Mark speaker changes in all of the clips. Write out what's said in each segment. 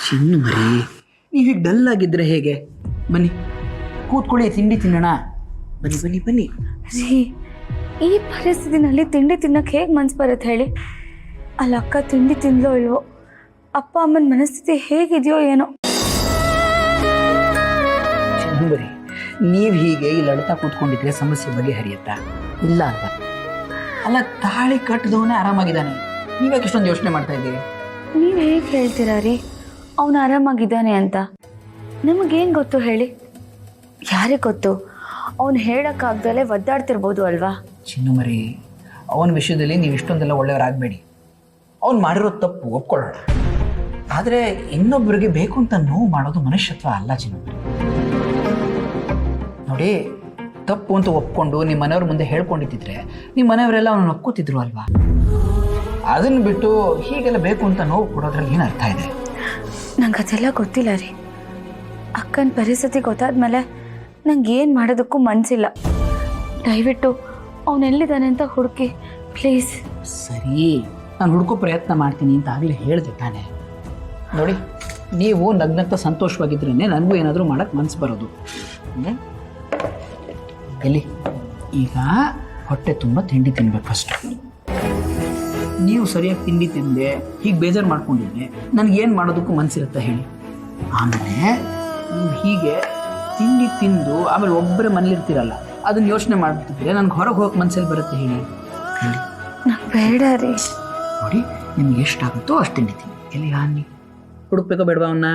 Speaker 1: ಚಿನ್ನು ಮರಿ, ನೀವೀಗ ಡಲ್ ಆಗಿದ್ರೆ ಹೇಗೆ? ಬನ್ನಿ ಕೂತ್ಕೊಳ್ಳಿ, ತಿಂಡಿ ತಿನ್ನೋಣ. ಬನ್ನಿ ಬನ್ನಿ ಬನ್ನಿ.
Speaker 2: ರೀ, ಈ ಪರಿಸ್ಥಿತಿನಲ್ಲಿ ತಿಂಡಿ ತಿನ್ನಕ್ಕೆ ಹೇಗೆ ಮನ್ಸು ಬರುತ್ತೆ ಹೇಳಿ? ಅಲ್ಲ ಅಕ್ಕ ತಿಂಡಿ ತಿಂದಲೋ ಇಲ್ವೋ, ಅಪ್ಪ ಅಮ್ಮನ ಮನಸ್ಥಿತಿ ಹೇಗಿದೆಯೋ ಏನೋ.
Speaker 1: ಚಿನ್ನು ಮರಿ, ನೀವು ಹೀಗೆ ಇಲ್ಲಿ ಅಳ್ತಾ ಕೂತ್ಕೊಂಡಿದ್ರೆ ಸಮಸ್ಯೆ ಬಗೆಹರಿಯತ್ತಾ? ಇಲ್ಲ ಅಂತ ಅಲ್ಲ, ತಾಳಿ ಕಟ್ಟಿದವನೇ ಆರಾಮಾಗಿದ್ದಾನೆ, ನೀವ್ಯಾಕೆ ಇಷ್ಟೊಂದು ಯೋಚನೆ ಮಾಡ್ತಾ ಇದ್ದೀರಿ?
Speaker 2: ನೀವು ಹೇಗೆ ಹೇಳ್ತೀರಾ ರೀ ಅವನು ಆರಾಮಾಗಿದ್ದಾನೆ ಅಂತ? ನಮಗೇನು ಗೊತ್ತು ಹೇಳಿ? ಯಾರಿಗೆ ಗೊತ್ತು? ಅವನು ಹೇಳೋಕ್ಕಾಗ್ದಲೇ ಒದ್ದಾಡ್ತಿರ್ಬೋದು ಅಲ್ವಾ?
Speaker 1: ಚಿನ್ನು ಮರಿ, ಅವನ ವಿಷಯದಲ್ಲಿ ನೀವು ಇಷ್ಟೊಂದೆಲ್ಲ ಒಳ್ಳೆಯವರಾಗಬೇಡಿ. ಅವ್ನು ಮಾಡಿರೋ ತಪ್ಪು ಒಪ್ಕೊಳ್ಳೋಣ, ಆದರೆ ಇನ್ನೊಬ್ಬರಿಗೆ ಬೇಕು ಅಂತ ನೋವು ಮಾಡೋದು ಮನುಷ್ಯತ್ವ ಅಲ್ಲ ಚಿನ್ನು ಮರಿ. ನೋಡಿ, ತಪ್ಪು ಅಂತ ಒಪ್ಕೊಂಡು ನಿಮ್ಮ ಮನೆಯವ್ರ ಮುಂದೆ ಹೇಳ್ಕೊಂಡಿದ್ದಿದ್ರೆ ನಿಮ್ಮ ಮನೆಯವರೆಲ್ಲ ಅವನು ಒಪ್ಕೋತಿದ್ರು ಅಲ್ವಾ? ಅದನ್ನು ಬಿಟ್ಟು ಹೀಗೆಲ್ಲ ಬೇಕು ಅಂತ ನೋವು ಕೊಡೋದ್ರಲ್ಲಿ ಏನು ಅರ್ಥ ಇದೆ?
Speaker 2: ನಂಗೆ ಅದೆಲ್ಲ ಗೊತ್ತಿಲ್ಲ ರೀ. ಅಕ್ಕನ ಪರಿಸ್ಥಿತಿ ಗೊತ್ತಾದ್ಮೇಲೆ ನಂಗೆ ಏನು ಮಾಡೋದಕ್ಕೂ ಮನಸ್ಸಿಲ್ಲ. ದಯವಿಟ್ಟು ಅವನೆಲ್ಲಿದ್ದಾನೆ ಅಂತ ಹುಡುಕಿ ಪ್ಲೀಸ್.
Speaker 1: ಸರಿ, ನಾನು ಹುಡುಕೋ ಪ್ರಯತ್ನ ಮಾಡ್ತೀನಿ ಅಂತ ಆಗಲೇ ಹೇಳಿದೆ ತಾನೆ. ನೋಡಿ, ನೀವು ನಗ್ನಂತ ಸಂತೋಷವಾಗಿದ್ರೇ ನನಗೂ ಏನಾದರೂ ಮಾಡೋಕ್ಕೆ ಮನಸ್ಸು ಬರೋದು. ಎಲ್ಲಿ ಈಗ ಹೊಟ್ಟೆ ತುಂಬ ತಿಂಡಿ ತಿನ್ಬೇಕು ಫಸ್ಟ್. ನೀವು ಸರಿಯಾಗಿ ತಿಂಡಿ ತಿಂದೆ ಹೀಗೆ ಬೇಜಾರು ಮಾಡ್ಕೊಂಡಿದ್ದೆ ನನಗೇನು ಮಾಡೋದಕ್ಕೂ ಮನಸ್ಸಿರುತ್ತೆ ಹೇಳಿ? ಆಮೇಲೆ ನೀವು ಹೀಗೆ ತಿಂಡಿ ತಿಂದು ಆಮೇಲೆ ಒಬ್ಬರೇ ಮನೇಲಿರ್ತೀರಲ್ಲ, ಅದನ್ನು ಯೋಚನೆ ಮಾಡ್ತಿದ್ರೆ ನನಗೆ ಹೊರಗೆ ಹೋಗಕ್ಕೆ ಮನಸ್ಸಲ್ಲಿ ಬರುತ್ತೆ ಹೇಳಿ? ಹೇಳಿ.
Speaker 2: ನಂಗೆ ಬೇಡ ರೀ.
Speaker 1: ನೋಡಿ, ನಿಮ್ಗೆ ಎಷ್ಟಾಗುತ್ತೋ ಅಷ್ಟು ತಿಂಡಿ ತಿನ್ನಿ. ಎಲ್ಲಿ ಹಾನಿ ಹುಡುಕ್ಬೇಕೋ ಬೇಡವಾ ಅವನ್ನ?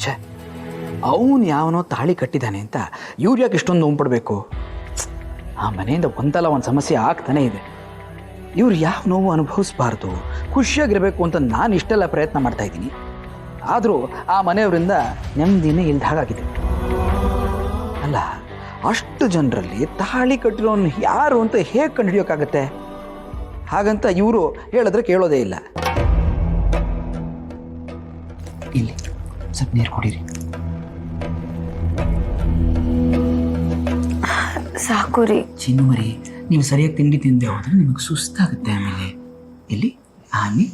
Speaker 1: ಛೇ, ಅವನು ಯಾವನೋ ತಾಳಿ ಕಟ್ಟಿದ್ದಾನೆ ಅಂತ ಇವ್ರು ಯಾಕೆ ಇಷ್ಟೊಂದು ನೋವು? ಆ ಮನೆಯಿಂದ ಒಂದಲ್ಲ ಒಂದು ಸಮಸ್ಯೆ ಆಗ್ತಾನೇ ಇದೆ. ಇವ್ರು ಯಾವ ನೋವು ಅನುಭವಿಸ್ಬಾರ್ದು, ಖುಷಿಯಾಗಿರಬೇಕು ಅಂತ ನಾನು ಇಷ್ಟೆಲ್ಲ ಪ್ರಯತ್ನ ಮಾಡ್ತಾ ಇದ್ದೀನಿ. ಆದರೂ ಆ ಮನೆಯವರಿಂದ ನೆಮ್ಮದಿನೇ ಇಲ್ದ ಹಾಗಾಗಿದೆ. ಅಲ್ಲ, ಅಷ್ಟು ಜನರಲ್ಲಿ ತಾಳಿ ಕಟ್ಟಿರೋನು ಯಾರು ಅಂತ ಹೇಗೆ ಕಂಡುಹಿಡಿಯೋಕ್ಕಾಗತ್ತೆ? ಹಾಗಂತ ಇವರು ಹೇಳಿದ್ರೆ ಕೇಳೋದೇ ಇಲ್ಲ. ಇಲ್ಲಿ ಸ್ವಲ್ಪ ನೀರು ಕುಡೀರಿ.
Speaker 2: ಸಾಕು ರೀ.
Speaker 1: ಚಿನ್ನು ಮರಿ, ನೀವು ಸರಿಯಾಗಿ ತಿಂಡಿ ತಿಂದೆ ಹೋದ್ರೆ ನಿಮಗೆ ಸುಸ್ತಾಗುತ್ತೆ. ಆಮೇಲೆ ಎಲ್ಲಿ ಆನಿ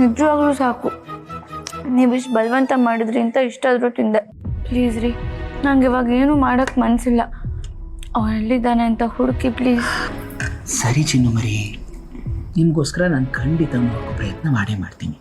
Speaker 2: ನಿಜವಾಗ್ಲೂ ಸಾಕು. ನೀವು ಇಷ್ಟು ಬಲವಂತ ಮಾಡಿದ್ರಿ ಅಂತ ಇಷ್ಟಾದರೂ ತಿಂದೆ. ಪ್ಲೀಸ್ ರೀ, ನಂಗೆ ಇವಾಗ ಏನೂ ಮಾಡೋಕ್ಕೆ ಮನಸ್ಸಿಲ್ಲ. ಅವನೆಲ್ಲಿದ್ದಾನೆ ಅಂತ ಹುಡುಕಿ ಪ್ಲೀಸ್.
Speaker 1: ಸರಿ ಚಿನ್ನು ಮರಿ, ನಿಮಗೋಸ್ಕರ ನಾನು ಖಂಡಿತ ನೋಡೋ ಪ್ರಯತ್ನ ಮಾಡೇ ಮಾಡ್ತೀನಿ.